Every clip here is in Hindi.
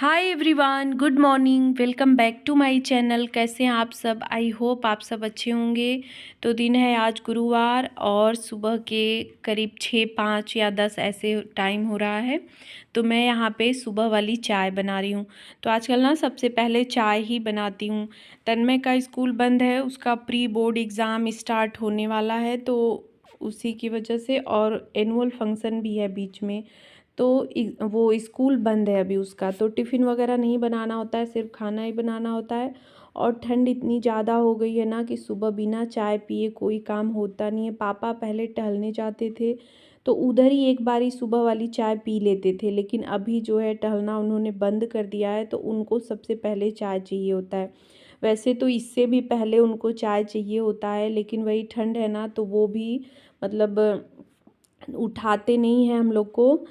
Hi everyone, good morning. Welcome back to my channel. कैसे हैं आप सब? आई होप आप सब अच्छे होंगे। तो दिन है आज गुरुवार और सुबह के करीब 6-5 या 10 ऐसे टाइम हो रहा है। तो मैं यहाँ पे सुबह वाली चाय बना रही हूँ। तो आजकल ना सबसे पहले चाय ही बनाती हूँ। तन्मय का स्कूल बंद है, उसका प्री बोर्ड एग्ज़ाम स्टार्ट होने वाला है, तो उसी की वजह से और एनुअल फंक्शन भी है बीच में। तो वो स्कूल बंद है अभी उसका, तो टिफ़िन वगैरह नहीं बनाना होता है, सिर्फ खाना ही बनाना होता है। और ठंड इतनी ज़्यादा हो गई है ना कि सुबह बिना चाय पिए कोई काम होता नहीं है। पापा पहले टहलने जाते थे तो उधर ही एक बारी सुबह वाली चाय पी लेते थे, लेकिन अभी जो है टहलना उन्होंने बंद कर दिया है, तो उनको सबसे पहले चाय चाहिए होता है। वैसे तो इससे भी पहले उनको चाय चाहिए होता है, लेकिन वही ठंड है ना, तो वो भी मतलब उठाते नहीं हैं हम लोग को।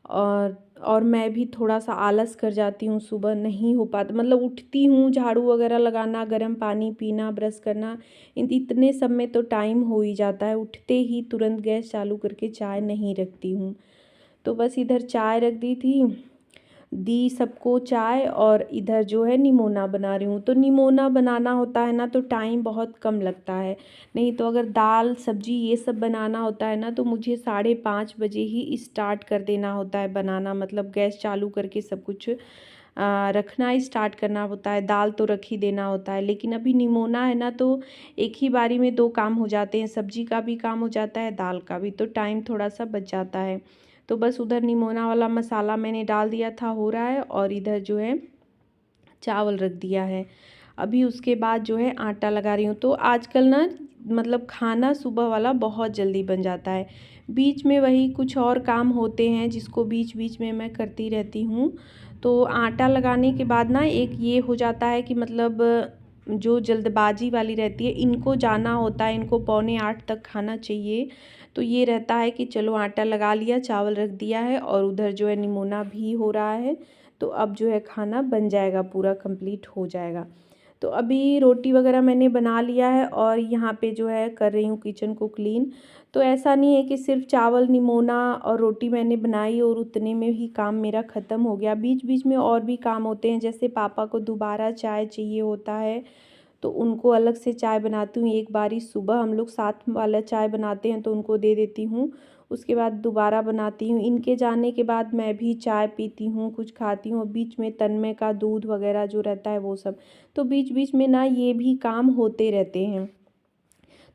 और मैं भी थोड़ा सा आलस कर जाती हूँ, सुबह नहीं हो पाता। मतलब उठती हूँ, झाड़ू वगैरह लगाना, गर्म पानी पीना, ब्रश करना, इतने सब में तो टाइम हो ही जाता है। उठते ही तुरंत गैस चालू करके चाय नहीं रखती हूँ। तो बस इधर चाय रख दी सबको चाय, और इधर जो है निमोना बना रही हूँ। तो निमोना बनाना होता है ना तो टाइम बहुत कम लगता है। नहीं तो अगर दाल सब्जी ये सब बनाना होता है ना तो मुझे 5:30 बजे ही स्टार्ट कर देना होता है बनाना। मतलब गैस चालू करके सब कुछ रखना स्टार्ट करना होता है। दाल तो रख ही देना होता है, लेकिन अभी निमोना है ना तो एक ही बारी में दो काम हो जाते हैं। सब्जी का भी काम हो जाता है, दाल का भी, तो टाइम थोड़ा सा बच जाता है। तो बस उधर निमोना वाला मसाला मैंने डाल दिया था, हो रहा है, और इधर जो है चावल रख दिया है। अभी उसके बाद जो है आटा लगा रही हूँ। तो आजकल ना मतलब खाना सुबह वाला बहुत जल्दी बन जाता है। बीच में वही कुछ और काम होते हैं जिसको बीच बीच में मैं करती रहती हूँ। तो आटा लगाने के बाद ना एक ये हो जाता है कि मतलब जो जल्दबाजी वाली रहती है, इनको जाना होता है, इनको 7:45 तक खाना चाहिए। तो ये रहता है कि चलो आटा लगा लिया, चावल रख दिया है, और उधर जो है निमोना भी हो रहा है। तो अब जो है खाना बन जाएगा, पूरा कंप्लीट हो जाएगा। तो अभी रोटी वगैरह मैंने बना लिया है और यहाँ पे जो है कर रही हूँ किचन को क्लीन। तो ऐसा नहीं है कि सिर्फ चावल, निमोना और रोटी मैंने बनाई और उतने में ही काम मेरा ख़त्म हो गया। बीच बीच में और भी काम होते हैं, जैसे पापा को दोबारा चाय चाहिए होता है तो उनको अलग से चाय बनाती हूँ। एक बारी सुबह हम लोग साथ वाला चाय बनाते हैं तो उनको दे देती हूँ, उसके बाद दोबारा बनाती हूँ। इनके जाने के बाद मैं भी चाय पीती हूँ, कुछ खाती हूँ। बीच में तन्मय का दूध वगैरह जो रहता है वो सब, तो बीच बीच में ना ये भी काम होते रहते हैं।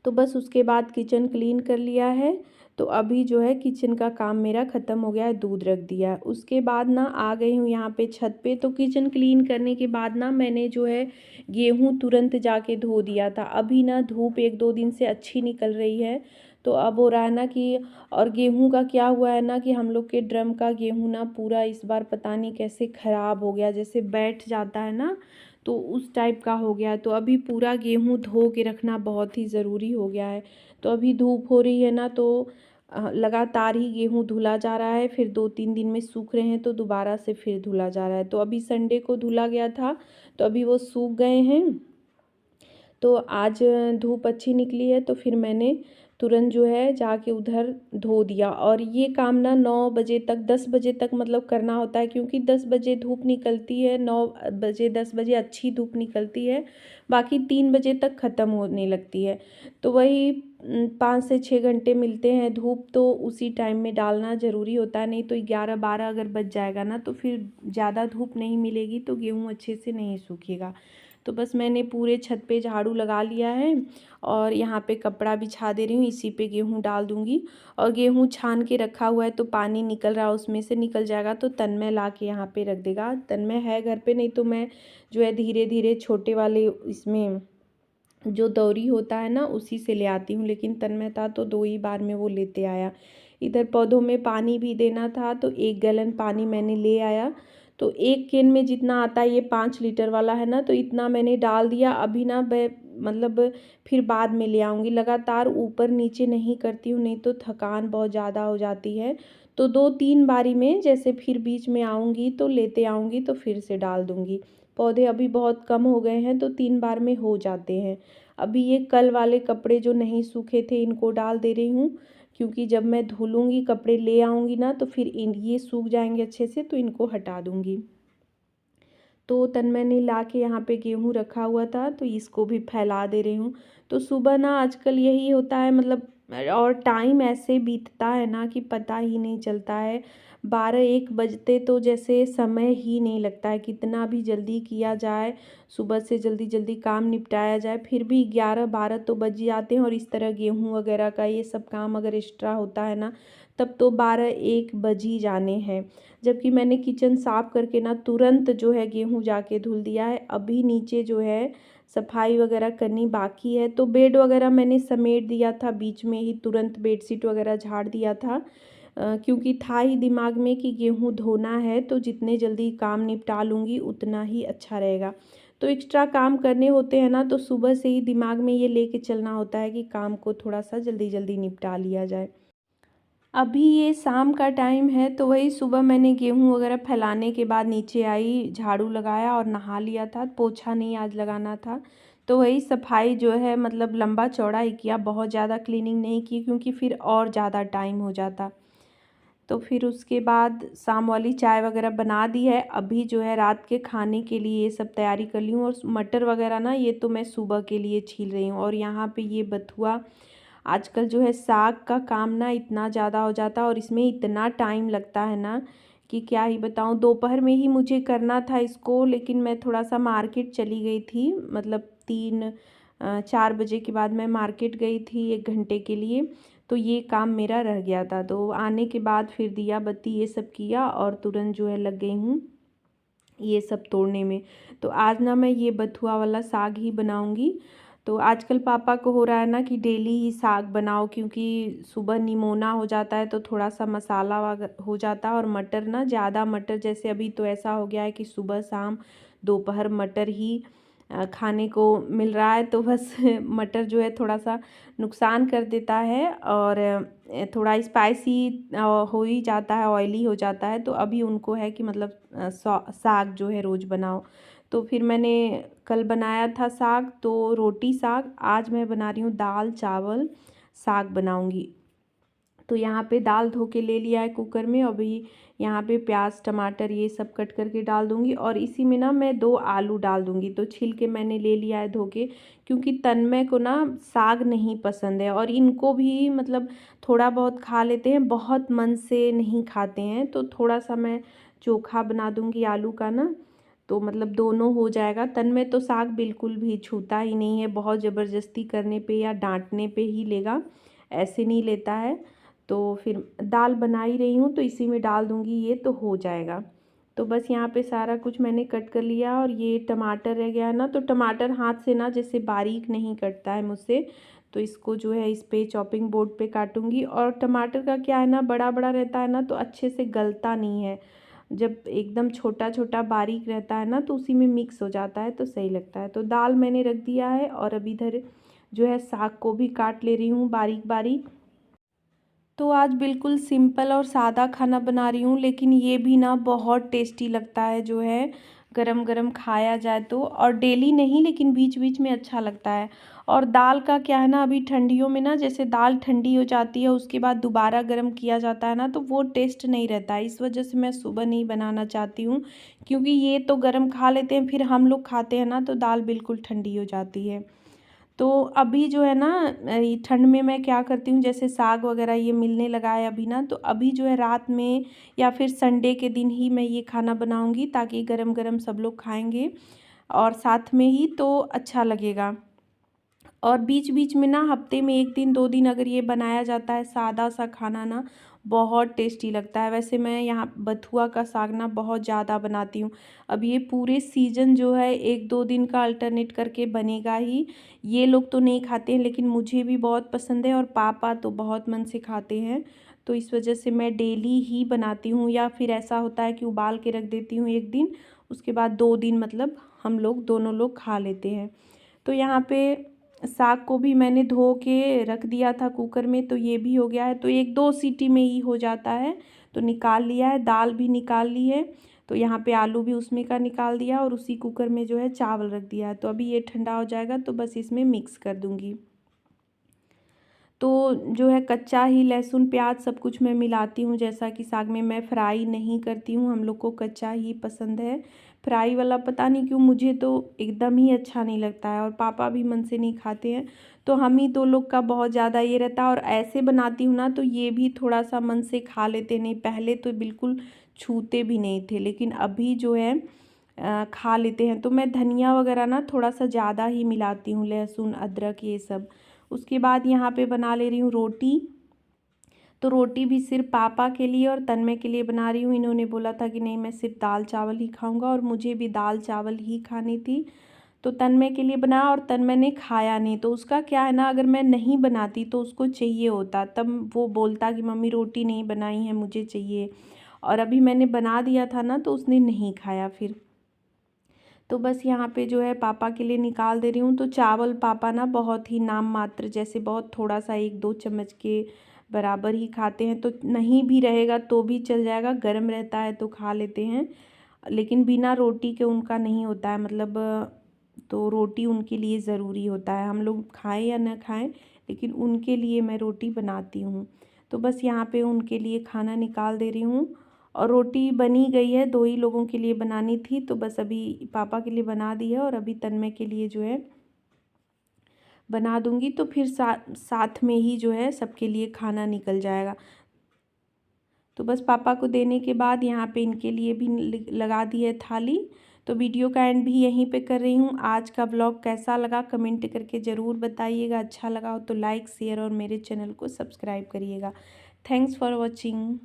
तो बस उसके बाद किचन क्लीन कर लिया है। तो अभी जो है किचन का काम मेरा ख़त्म हो गया है, दूध रख दिया है। उसके बाद ना आ गई हूँ यहाँ पे छत पे। तो किचन क्लीन करने के बाद ना मैंने जो है गेहूँ तुरंत जाके धो दिया था। अभी ना धूप 1-2 दिन से अच्छी निकल रही है, तो अब हो रहा है ना कि, और गेहूँ का क्या हुआ है ना कि हम लोग के ड्रम का गेहूँ ना पूरा इस बार पता नहीं कैसे ख़राब हो गया, जैसे बैठ जाता है ना, तो उस टाइप का हो गया। तो अभी पूरा गेहूँ धो के रखना बहुत ही ज़रूरी हो गया है। तो अभी धूप हो रही है ना, तो लगातार ही गेहूँ धुला जा रहा है, फिर 2-3 दिन में सूख रहे हैं तो दोबारा से फिर धुला जा रहा है। तो अभी संडे को धुला गया था, तो अभी वो सूख गए हैं। तो आज धूप अच्छी निकली है तो फिर मैंने तुरंत जो है जाके उधर धो दिया। और ये काम ना 9 बजे तक, 10 बजे तक मतलब करना होता है, क्योंकि 10 बजे धूप निकलती है, 9 बजे 10 बजे अच्छी धूप निकलती है, बाकी 3 बजे तक ख़त्म होने लगती है। तो वही 5 से 6 घंटे मिलते हैं धूप, तो उसी टाइम में डालना ज़रूरी होता है। नहीं तो 11-12 अगर बज जाएगा ना तो फिर ज़्यादा धूप नहीं मिलेगी तो गेहूँ अच्छे से नहीं सूखेगा। तो बस मैंने पूरे छत पे झाड़ू लगा लिया है और यहाँ पे कपड़ा बिछा दे रही हूँ, इसी पे गेहूँ डाल दूँगी। और गेहूँ छान के रखा हुआ है तो पानी निकल रहा है, उसमें से निकल जाएगा तो तन्मय ला के यहाँ पे रख देगा। तन्मय है घर पे, नहीं तो मैं जो है धीरे धीरे छोटे वाले इसमें जो दौरी होता है ना उसी से ले आती हूँ, लेकिन तन्मय था तो 2 ही बार में वो लेते आया। इधर पौधों में पानी भी देना था तो 1 गैलन पानी मैंने ले आया। तो एक केन में जितना आता है, ये 5 लीटर वाला है ना, तो इतना मैंने डाल दिया। अभी ना मैं मतलब फिर बाद में ले आऊँगी, लगातार ऊपर नीचे नहीं करती हूँ, नहीं तो थकान बहुत ज़्यादा हो जाती है। तो 2-3 बारी में जैसे फिर बीच में आऊँगी तो लेते आऊँगी तो फिर से डाल दूँगी। पौधे अभी बहुत कम हो गए हैं तो 3 बार में हो जाते हैं। अभी ये कल वाले कपड़े जो नहीं सूखे थे इनको डाल दे रही हूँ, क्योंकि जब मैं धुलूँगी कपड़े ले आऊँगी ना तो फिर इन ये सूख जाएंगे अच्छे से तो इनको हटा दूँगी। तो तन्मय ने ला के यहाँ पे गेहूँ रखा हुआ था, तो इसको भी फैला दे रही हूँ। तो सुबह ना आजकल यही होता है, मतलब और टाइम ऐसे बीतता है ना कि पता ही नहीं चलता है। 12-1 बजते तो जैसे समय ही नहीं लगता है, कितना भी जल्दी किया जाए, सुबह से जल्दी जल्दी काम निपटाया जाए, फिर भी 11-12 तो बज जाते हैं। और इस तरह गेहूँ वगैरह का ये सब काम अगर एक्स्ट्रा होता है ना, तब तो 12-1 बज ही जाने हैं। जबकि मैंने किचन साफ़ करके ना तुरंत जो है गेहूँ जाके धुल दिया है। अभी नीचे जो है सफाई वगैरह करनी बाकी है। तो बेड वगैरह मैंने समेट दिया था, बीच में ही तुरंत बेडशीट वगैरह झाड़ दिया था, क्योंकि था ही दिमाग में कि गेहूँ धोना है, तो जितने जल्दी काम निपटा लूँगी उतना ही अच्छा रहेगा। तो एक्स्ट्रा काम करने होते हैं ना, तो सुबह से ही दिमाग में ये लेके चलना होता है कि काम को थोड़ा सा जल्दी जल्दी निपटा लिया जाए। अभी ये शाम का टाइम है, तो वही सुबह मैंने गेहूँ वगैरह फैलाने के बाद नीचे आई, झाड़ू लगाया और नहा लिया था। पोछा नहीं आज लगाना था, तो वही सफाई जो है मतलब लंबा चौड़ा ही किया, बहुत ज़्यादा क्लीनिंग नहीं की, क्योंकि फिर और ज़्यादा टाइम हो जाता। तो फिर उसके बाद शाम वाली चाय वगैरह बना दी है। अभी जो है रात के खाने के लिए ये सब तैयारी कर ली हूँ। और मटर वगैरह ना, ये तो मैं सुबह के लिए छील रही हूँ। और यहाँ पे ये बथुआ, आजकल जो है साग का काम ना इतना ज़्यादा हो जाता है और इसमें इतना टाइम लगता है ना कि क्या ही बताऊँ। दोपहर में ही मुझे करना था इसको, लेकिन मैं थोड़ा सा मार्केट चली गई थी, मतलब 3-4 बजे के बाद मैं मार्केट गई थी 1 घंटे के लिए। तो ये काम मेरा रह गया था, तो आने के बाद फिर दिया बत्ती ये सब किया और तुरंत जो है लग गई हूँ ये सब तोड़ने में। तो आज ना मैं ये बथुआ वाला साग ही बनाऊंगी। तो आजकल पापा को हो रहा है ना कि डेली ही साग बनाओ, क्योंकि सुबह निमोना हो जाता है तो थोड़ा सा मसाला हो जाता है। और मटर ना ज़्यादा, मटर जैसे अभी तो ऐसा हो गया है कि सुबह शाम दोपहर मटर ही खाने को मिल रहा है। तो बस मटर जो है थोड़ा सा नुकसान कर देता है और थोड़ा स्पाइसी हो ही जाता है, ऑयली हो जाता है। तो अभी उनको है कि मतलब साग जो है रोज़ बनाओ। तो फिर मैंने कल बनाया था साग, तो रोटी साग, आज मैं बना रही हूँ दाल चावल साग बनाऊँगी। तो यहाँ पे दाल धो के ले लिया है कुकर में। अभी यहाँ पे प्याज टमाटर ये सब कट करके डाल दूँगी और इसी में ना मैं 2 आलू डाल दूँगी। तो छील के मैंने ले लिया है धो के, क्योंकि तन्मय को ना साग नहीं पसंद है और इनको भी मतलब थोड़ा बहुत खा लेते हैं, बहुत मन से नहीं खाते हैं। तो थोड़ा सा मैं चोखा बना दूँगी आलू का ना, तो मतलब दोनों हो जाएगा। तन्मय तो साग बिल्कुल भी छूता ही नहीं है, बहुत ज़बरदस्ती करने पे या डांटने पे ही लेगा, ऐसे नहीं लेता है। तो फिर दाल बना ही रही हूँ, तो इसी में डाल दूँगी, ये तो हो जाएगा। तो बस यहाँ पे सारा कुछ मैंने कट कर लिया। और ये टमाटर रह गया है ना, तो टमाटर हाथ से ना जैसे बारीक नहीं कटता है मुझसे, तो इसको जो है इस पे चॉपिंग बोर्ड पे काटूँगी। और टमाटर का क्या है ना, बड़ा बड़ा रहता है ना, तो अच्छे से गलता नहीं है। जब एकदम छोटा छोटा बारीक रहता है ना, तो उसी में मिक्स हो जाता है, तो सही लगता है। तो दाल मैंने रख दिया है और अब इधर जो है साग को भी काट ले रही हूँ बारीक बारीक। तो आज बिल्कुल सिंपल और सादा खाना बना रही हूँ, लेकिन ये भी ना बहुत टेस्टी लगता है जो है गरम गरम खाया जाए तो। और डेली नहीं, लेकिन बीच बीच में अच्छा लगता है। और दाल का क्या है ना, अभी ठंडियों में ना जैसे दाल ठंडी हो जाती है उसके बाद दोबारा गर्म किया जाता है ना, तो वो टेस्ट नहीं रहता है। इस वजह से मैं सुबह नहीं बनाना चाहती हूँ, क्योंकि ये तो गर्म खा लेते हैं, फिर हम लोग खाते हैं ना तो दाल बिल्कुल ठंडी हो जाती है। तो अभी जो है ना ये ठंड में मैं क्या करती हूँ, जैसे साग वगैरह ये मिलने लगा है अभी ना, तो अभी जो है रात में या फिर संडे के दिन ही मैं ये खाना बनाऊँगी, ताकि गरम गरम सब लोग खाएंगे और साथ में ही तो अच्छा लगेगा। और बीच बीच में ना हफ्ते में 1 दिन 2 दिन अगर ये बनाया जाता है सादा सा खाना ना, बहुत टेस्टी लगता है। वैसे मैं यहाँ बथुआ का साग ना बहुत ज़्यादा बनाती हूँ। अब ये पूरे सीज़न जो है 1-2 दिन का अल्टरनेट करके बनेगा ही। ये लोग तो नहीं खाते हैं, लेकिन मुझे भी बहुत पसंद है और पापा तो बहुत मन से खाते हैं। तो इस वजह से मैं डेली ही बनाती हूँ, या फिर ऐसा होता है कि उबाल के रख देती हूँ 1 दिन, उसके बाद 2 दिन मतलब हम लोग दोनों लोग खा लेते हैं। तो यहाँ पे साग को भी मैंने धो के रख दिया था कुकर में, तो ये भी हो गया है। तो 1-2 सीटी में ही हो जाता है, तो निकाल लिया है। दाल भी निकाल ली है, तो यहाँ पे आलू भी उसमें का निकाल दिया और उसी कुकर में जो है चावल रख दिया है। तो अभी ये ठंडा हो जाएगा तो बस इसमें मिक्स कर दूँगी। तो जो है कच्चा ही लहसुन प्याज सब कुछ मैं मिलाती हूँ। जैसा कि साग में मैं फ्राई नहीं करती हूँ, हम लोग को कच्चा ही पसंद है। फ्राई वाला पता नहीं क्यों मुझे तो एकदम ही अच्छा नहीं लगता है, और पापा भी मन से नहीं खाते हैं, तो हम ही दो लोग का बहुत ज़्यादा ये रहता है। और ऐसे बनाती हूँ ना तो ये भी थोड़ा सा मन से खा लेते, नहीं पहले तो बिल्कुल छूते भी नहीं थे, लेकिन अभी जो है खा लेते हैं। तो मैं धनिया वगैरह ना थोड़ा सा ज़्यादा ही मिलाती हूँ, लहसुन अदरक ये सब। उसके बाद यहाँ पे बना ले रही हूँ रोटी। तो रोटी भी सिर्फ पापा के लिए और तन्मय के लिए बना रही हूँ। इन्होंने बोला था कि नहीं मैं सिर्फ दाल चावल ही खाऊंगा, और मुझे भी दाल चावल ही खानी थी। तो तन्मय के लिए बना, और तन्मय ने खाया नहीं। तो उसका क्या है ना, अगर मैं नहीं बनाती तो उसको चाहिए होता, तब वो बोलता कि मम्मी रोटी नहीं बनाई है, मुझे चाहिए। और अभी मैंने बना दिया था ना तो उसने नहीं खाया फिर। तो बस यहाँ पे जो है पापा के लिए निकाल दे रही हूँ। तो चावल पापा ना बहुत ही नाम मात्र, जैसे बहुत थोड़ा सा 1-2 चम्मच के बराबर ही खाते हैं। तो नहीं भी रहेगा तो भी चल जाएगा, गर्म रहता है तो खा लेते हैं, लेकिन बिना रोटी के उनका नहीं होता है, मतलब तो रोटी उनके लिए ज़रूरी होता है। हम लोग खाएं या न खाएं, लेकिन उनके लिए मैं रोटी बनाती हूँ। तो बस यहाँ पे उनके लिए खाना निकाल दे रही हूँ। और रोटी बनी गई है, 2 ही लोगों के लिए बनानी थी, तो बस अभी पापा के लिए बना दी है, और अभी तन्मय के लिए जो है बना दूंगी। तो फिर साथ में ही जो है सबके लिए खाना निकल जाएगा। तो बस पापा को देने के बाद यहाँ पे इनके लिए भी लगा दी है थाली। तो वीडियो का एंड भी यहीं पे कर रही हूँ। आज का व्लॉग कैसा लगा कमेंट करके ज़रूर बताइएगा। अच्छा लगा हो तो लाइक शेयर और मेरे चैनल को सब्सक्राइब करिएगा। Thanks for watching.